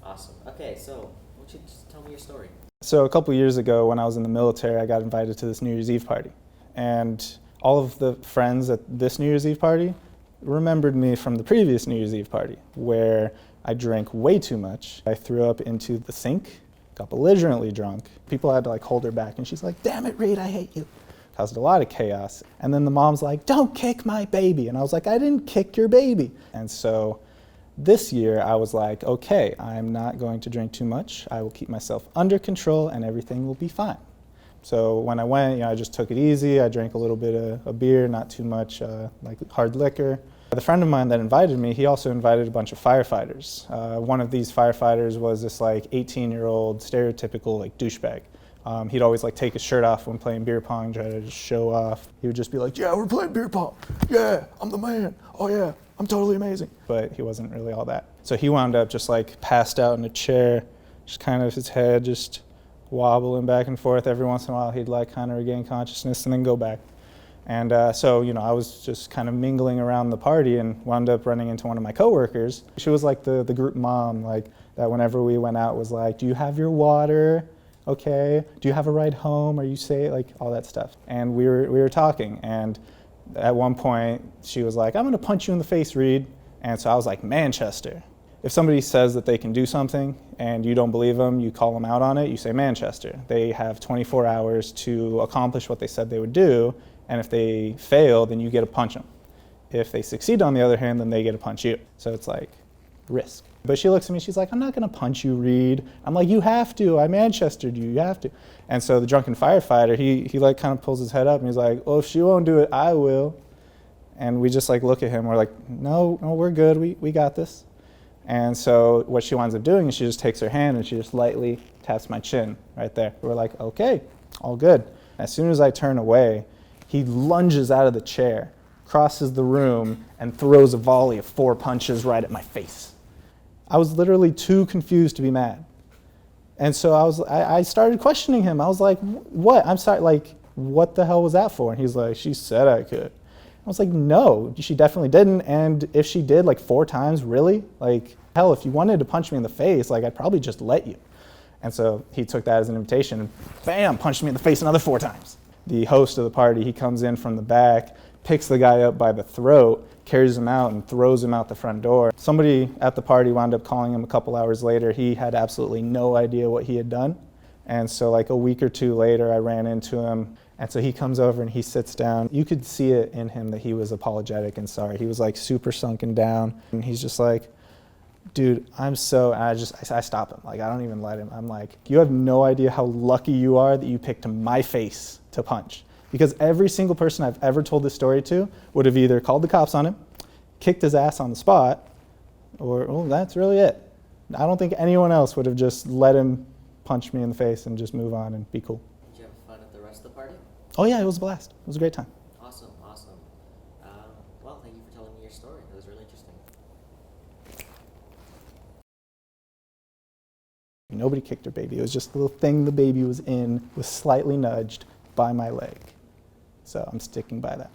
Awesome. Okay, so why don't you just tell me your story? So a couple years ago when I was in the military, I got invited to this New Year's Eve party. And all of the friends at this New Year's Eve party remembered me from the previous New Year's Eve party, where I drank way too much. I threw up into the sink, got belligerently drunk. People had to hold her back, and she's like, "Damn it, Reed, I hate you." Caused a lot of chaos. And then the mom's like, "Don't kick my baby." And I was like, "I didn't kick your baby." And so this year I was like, okay, I'm not going to drink too much. I will keep myself under control and everything will be fine. So when I went, I just took it easy. I drank a little bit of a beer, not too much hard liquor. The friend of mine that invited me, he also invited a bunch of firefighters. One of these firefighters was this 18-year-old stereotypical douchebag. He'd always take his shirt off when playing beer pong, try to just show off. He would just be like, "Yeah, we're playing beer pong. Yeah, I'm the man. Oh yeah, I'm totally amazing." But he wasn't really all that. So he wound up just passed out in a chair, just kind of his head just wobbling back and forth. Every once in a while he'd kind of regain consciousness and then go back. And so, I was just kind of mingling around the party and wound up running into one of my coworkers. She was the group mom, that whenever we went out was like, "Do you have your water? Okay. Do you have a ride home? Are you safe?" All that stuff. And we were talking, and at one point she was like, "I'm going to punch you in the face, Reed." And so I was like, Manchester. If somebody says that they can do something and you don't believe them, you call them out on it, you say Manchester. They have 24 hours to accomplish what they said they would do, and if they fail, then you get to punch them. If they succeed, on the other hand, then they get to punch you. So it's risk. But she looks at me, she's like, "I'm not going to punch you, Reed." I'm like, "You have to. I Manchestered you. You have to." And so the drunken firefighter, he kind of pulls his head up and he's like, "Well, if she won't do it, I will." And we just look at him. We're like, no, we're good. We got this. And so what she winds up doing is she just takes her hand and she just lightly taps my chin right there. We're like, okay, all good. As soon as I turn away, he lunges out of the chair, crosses the room, and throws a volley of 4 punches right at my face. I was literally too confused to be mad. And so I started questioning him. I was like, "What? I'm sorry, what the hell was that for?" And he's like, "She said I could." I was like, "No, she definitely didn't. And if she did 4 times, really? Hell, if you wanted to punch me in the face, I'd probably just let you." And so he took that as an invitation and bam, punched me in the face another 4 times. The host of the party, he comes in from the back, picks the guy up by the throat, carries him out and throws him out the front door. Somebody at the party wound up calling him a couple hours later. He had absolutely no idea what he had done. And so a week or 2 later, I ran into him. And so he comes over and he sits down. You could see it in him that he was apologetic and sorry. He was super sunken down. And he's just like, "Dude, I stop him. I don't even let him. I'm like, you have no idea how lucky you are that you picked my face to punch. Because every single person I've ever told this story to would have either called the cops on him, kicked his ass on the spot, or, well, that's really it. I don't think anyone else would have just let him punch me in the face and just move on and be cool." Did you have fun at the rest of the party? Oh yeah, it was a blast. It was a great time. Awesome. Well, thank you for telling me your story. It was really interesting. Nobody kicked her baby. It was just the little thing the baby was in was slightly nudged by my leg. So I'm sticking by that.